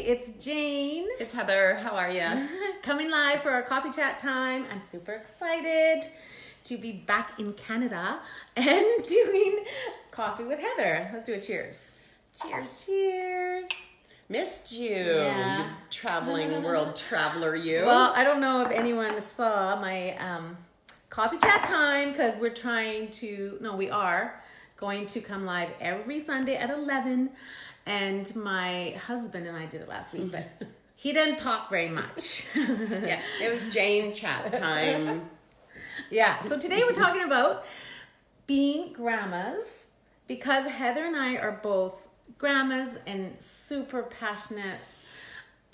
it's Jane. It's Heather. How are you? Coming live for our coffee chat time. I'm super excited to be back in Canada and doing coffee with Heather. Let's do a cheers. Cheers. Cheers. Missed you. Yeah. You traveling world traveler, you. Well, I don't know if anyone saw my coffee chat time because we are going to come live every Sunday at 11. And my husband and I did it last week, but he didn't talk very much. Yeah, it was Jane chat time. Yeah, so today we're talking about being grandmas because Heather and I are both grandmas and super passionate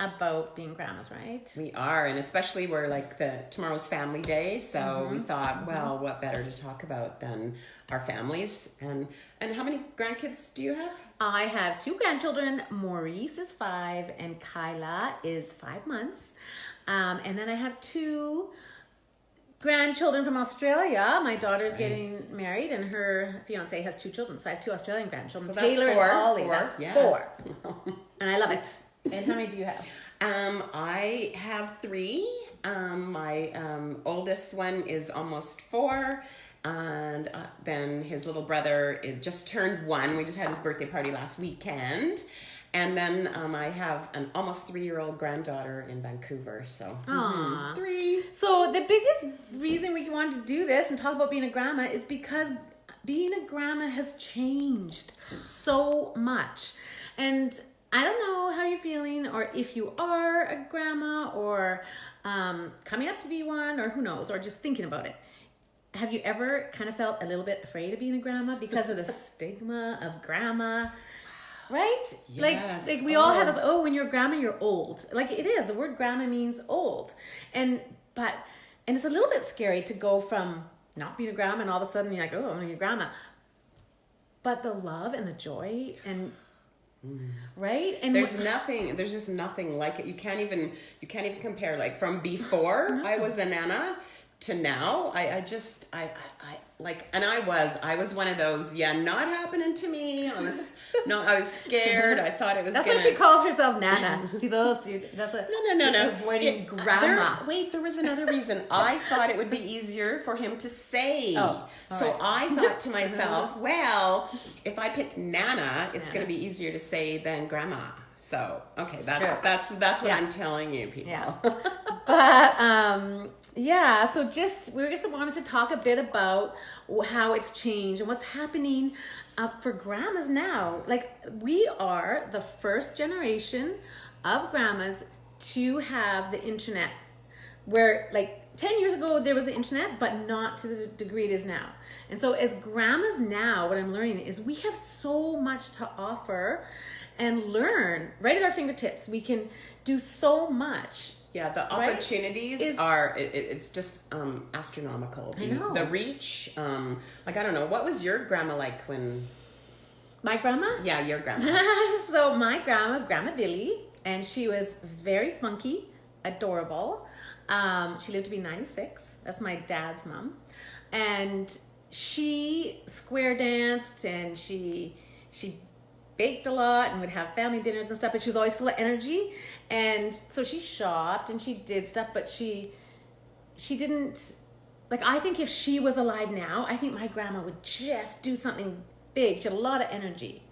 about being grandmas, right? We are, and especially we're like tomorrow's family day, so we thought, well, what better to talk about than our families. And how many grandkids do you have? I have 2 grandchildren. Maurice is 5 and Kyla is 5 months. And then I have 2 grandchildren from Australia. My daughter's getting married and her fiance has 2 children. So I have 2 Australian grandchildren. So that's Taylor 4. and Ollie. 4. That's Yeah. 4. And I love it. And how many do you have? I have 3. My oldest one is almost 4. And then his little brother just turned 1. We just had his birthday party last weekend. And then I have an almost 3-year-old granddaughter in Vancouver. So 3. So the biggest reason we wanted to do this and talk about being a grandma is because being a grandma has changed so much. And I don't know how you're feeling or if you are a grandma or coming up to be one or who knows, or just thinking about it. Have you ever kind of felt a little bit afraid of being a grandma because of the stigma of grandma? Right? Yes. Like we all have this, when you're a grandma, you're old. Like it is. The word grandma means old. And it's a little bit scary to go from not being a grandma and all of a sudden you're like, oh, I'm your grandma. But the love and the joy and right? And there's just nothing like it. You can't even compare, like from before I was a nana to now. I was one of those, not happening to me. I was scared. I thought it was That's why she calls herself Nana. See those? That's a no. avoiding grandma. There was another reason. I thought it would be easier for him to say. Oh, so right. I thought to myself, well, if I pick Nana, it's going to be easier to say than Grandma. So okay, that's what I'm telling you, people. Yeah. But so we just wanted to talk a bit about how it's changed and what's happening for grandmas now. Like we are the first generation of grandmas to have the internet, where like 10 years ago there was the internet, but not to the degree it is now. And so as grandmas now, what I'm learning is we have so much to offer and learn right at our fingertips. We can do so much. Yeah, the opportunities are, it's just astronomical. I know. The reach, I don't know, what was your grandma like when... My grandma? Yeah, your grandma. So my grandma was Grandma Billy, and she was very spunky, adorable. She lived to be 96. That's my dad's mom. And she square danced, and she baked a lot and would have family dinners and stuff, but she was always full of energy. And so she shopped and she did stuff, but she didn't, like, I think if she was alive now, I think my grandma would just do something big. She had a lot of energy.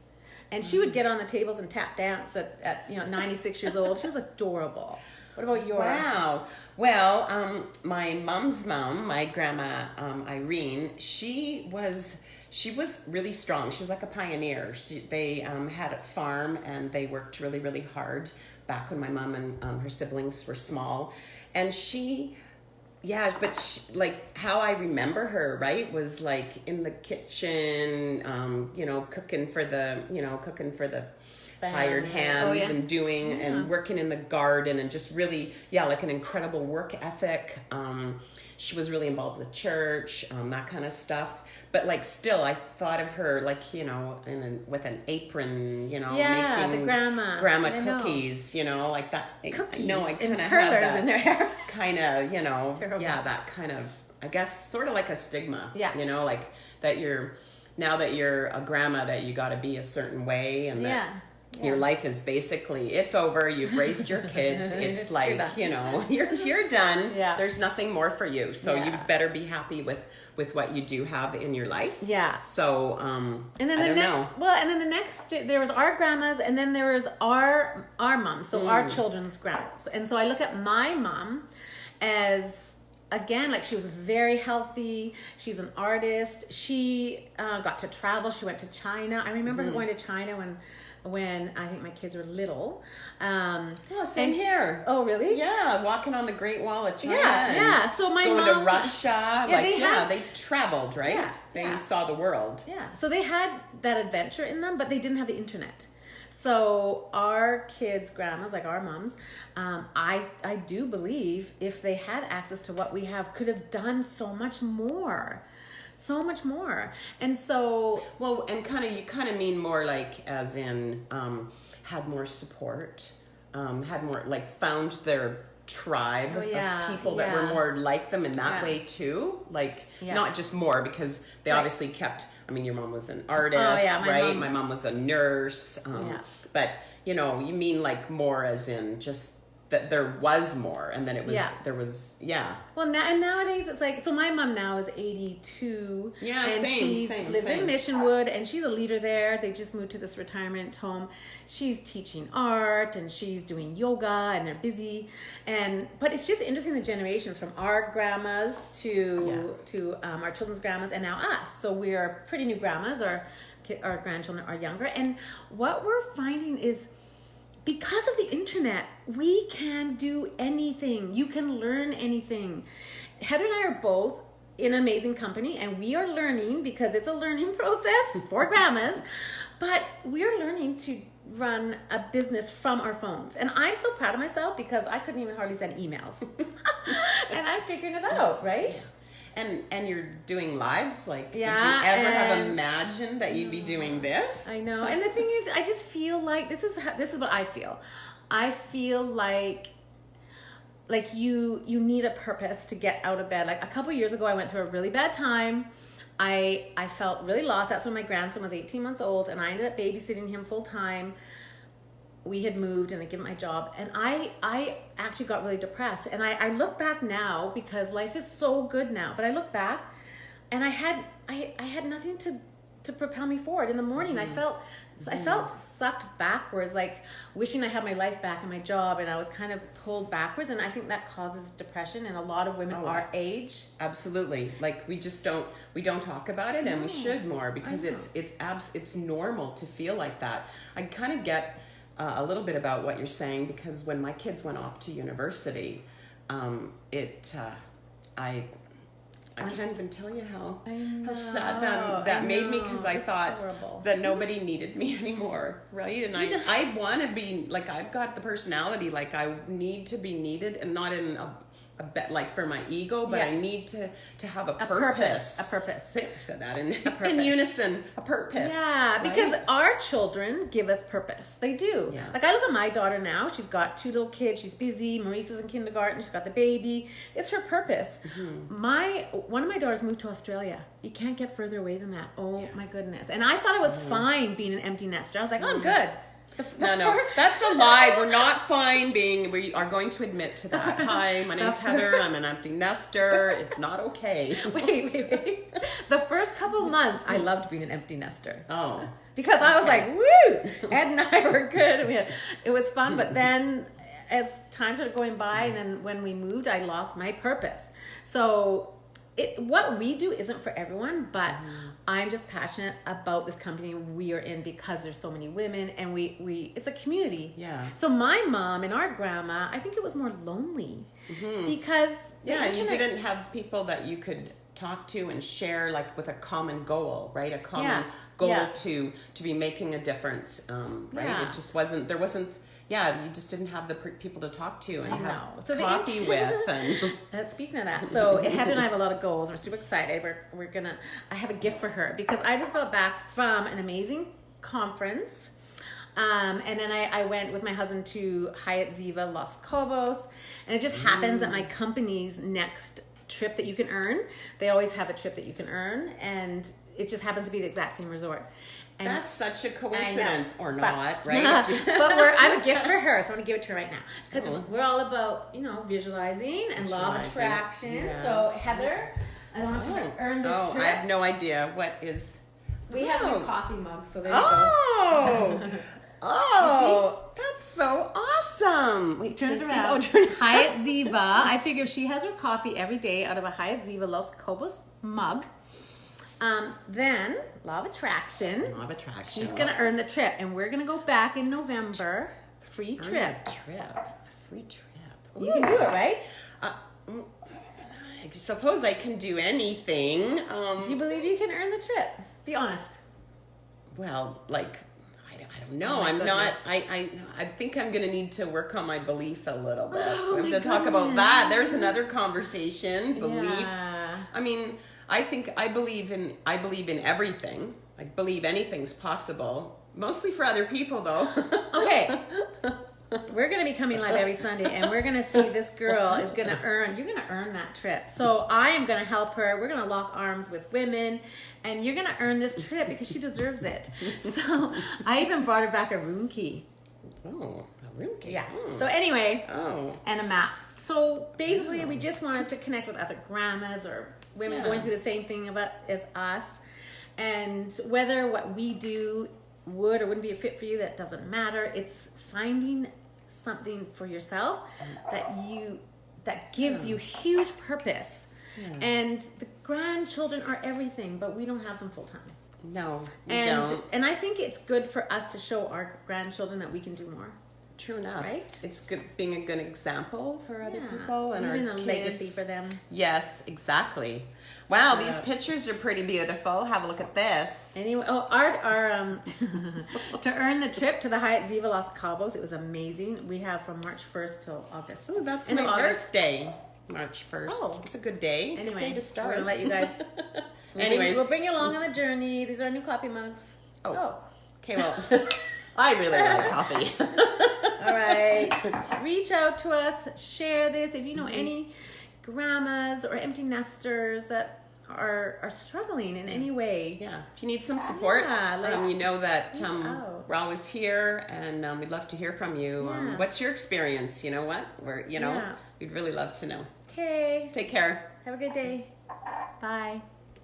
And she would get on the tables and tap dance at 96 years old. She was adorable. What about yours? Wow. Well, my mom's mom, my grandma Irene, she was really strong. She was like a pioneer. They had a farm and they worked really, really hard back when my mom and her siblings were small. And like how I remember her, right, was like in the kitchen, cooking for the hired hands and doing and working in the garden and just really, like an incredible work ethic. She was really involved with church, that kind of stuff. But like still, I thought of her like, with an apron, making the grandma cookies, like that. Cookies I kind of and had curlers that in their hair. kind of, Terrible. that kind of, I guess, sort of like a stigma. Yeah. Like that now that you're a grandma, that you got to be a certain way and that Your life is basically, it's over. You've raised your kids. It's like, you're done. Yeah. There's nothing more for you. So you better be happy with what you do have in your life. Yeah. So, and then the next, there was our grandmas, and then there was our moms. So our children's grandmas. And so I look at my mom as, again, like, she was very healthy. She's an artist. She got to travel. She went to China. I remember her going to China when I think my kids were little. Same here. Oh, really? Yeah, walking on the Great Wall of China. Yeah. So my going mom, to Russia. They traveled, right? Yeah, they saw the world. Yeah. So they had that adventure in them, but they didn't have the internet. So our kids' grandmas, like our moms, I do believe if they had access to what we have, could have done so much more. So much more. And so, well, and you kind of mean more like as in had more support, had more, like, found their tribe of people that were more like them in that way too, like not just more, because they obviously kept, I mean, your mom was an artist, right? My mom was a nurse, but you mean like more as in just that there was more, and then it was there was well, and nowadays it's like, so my mom now is 82, and she lives in Missionwood, and she's a leader there. They just moved to this retirement home. She's teaching art, and she's doing yoga, and they're busy, but it's just interesting, the generations from our grandmas to our children's grandmas, and now us. So we are pretty new grandmas. Our grandchildren are younger, and what we're finding is, because of the internet, we can do anything. You can learn anything. Heather and I are both in an amazing company, and we are learning, because it's a learning process for grandmas, but we are learning to run a business from our phones. And I'm so proud of myself, because I couldn't even hardly send emails. And I'm figuring it out, right? Yeah. And you're doing lives, like, did you ever have imagined that you'd be doing this? I know. And the thing is, I just feel like this is what I feel. I feel like you need a purpose to get out of bed. Like, a couple years ago, I went through a really bad time. I felt really lost. That's when my grandson was 18 months old, and I ended up babysitting him full time. We had moved, and I gave him my job, and I actually got really depressed. And I look back now, because life is so good now, but I look back, and I had nothing to propel me forward. In the morning, I felt sucked backwards, like wishing I had my life back and my job, and I was kind of pulled backwards. And I think that causes depression in a lot of women our age. Absolutely. Like, we don't talk about it, and we should more, because it's normal to feel like that. I kind of get a little bit about what you're saying, because when my kids went off to university, I can't even tell you how sad that made me, because I thought that nobody needed me anymore, right? And I want to be, like, I've got the personality, like, I need to be needed, and not in a bit like for my ego, but I need to have a purpose. A purpose. I said that in unison. A purpose. Yeah, because our children give us purpose. They do. Yeah. Like, I look at my daughter now. She's got 2 little kids. She's busy. Maurice is in kindergarten. She's got the baby. It's her purpose. Mm-hmm. One of my daughters moved to Australia. You can't get further away than that. Oh my goodness. And I thought it was fine being an empty nester. I was like, I'm good. No, that's a lie. We're not fine being, we are going to admit to that. Hi, my name's Heather. I'm an empty nester. It's not okay. Wait. The first couple months, I loved being an empty nester. Oh. Because I was like, woo! Ed and I were good. It was fun, but then as time started going by, and then when we moved, I lost my purpose. So what we do isn't for everyone, but I'm just passionate about this company we are in, because there's so many women, and we it's a community. Yeah. So my mom and our grandma, I think it was more lonely, because you didn't have people that you could talk to and share, like, with a common goal, right? A common goal to be making a difference, right? It just wasn't, there wasn't. Yeah, you just didn't have the people to talk to and have coffee with. And speaking of that, so Heather and I have a lot of goals. We're super excited. I have a gift for her, because I just got back from an amazing conference. And then I went with my husband to Hyatt Ziva, Los Cobos. And it just happens that my company's next trip that you can earn, they always have a trip that you can earn. And it just happens to be the exact same resort. And that's such a coincidence, or but, not, right? But I have a gift for her, so I'm gonna give it to her right now because we're all about visualizing and law of attraction. Yeah. So Heather, I want you to earn this trip. I have no idea what is. We have new coffee mugs, so there you go. go. Oh, that's so awesome. Wait, turn it around. Hyatt Ziva. I figure she has her coffee every day out of a Hyatt Ziva Los Cobos mug. Then, law of attraction. Law of attraction. She's going to earn the trip, and we're going to go back in November. Free trip. Free trip. Ooh. You can do it, right? I suppose I can do anything. Do you believe you can earn the trip? Be honest. Well, like, I don't know. Oh I'm goodness. not. I think I'm going to need to work on my belief a little bit. Oh, we have to talk about that. There's another conversation. Belief. Yeah. I mean, I believe in everything. I believe anything's possible. Mostly for other people, though. Okay. We're going to be coming live every Sunday, and we're going to see this girl is going to earn, you're going to earn that trip. So I am going to help her. We're going to lock arms with women, and you're going to earn this trip because she deserves it. So I even brought her back a room key. Oh, a room key. Yeah. Oh. So anyway, oh. And a map. So basically, we just wanted to connect with other grandmas or women going through the same thing as us. And whether what we do would or wouldn't be a fit for you, that doesn't matter. It's finding something for yourself that gives you huge purpose. Yeah. And the grandchildren are everything, but we don't have them full time. No, we and don't. And I think it's good for us to show our grandchildren that we can do more. True enough. Right? It's good being a good example for other people and leaving our a kids. legacy for them. Yes, exactly. Wow, these pictures are pretty beautiful. Have a look at this. Anyway, our to earn the trip to the Hyatt Ziva Los Cabos, it was amazing. We have from March 1st till August. Oh, that's my birthday. March 1st. Oh, it's a good day. Anyway, good day to start. We're gonna let you guys. We'll bring you along on the journey. These are our new coffee mugs. Oh. Okay, well, I really like coffee. All right. Reach out to us. Share this. If you know any grandmas or empty nesters that are struggling in any way. Yeah. If you need some support, you know that we're always here, and we'd love to hear from you. What's your experience? You know what? We'd really love to know. Okay. Take care. Have a good day. Bye.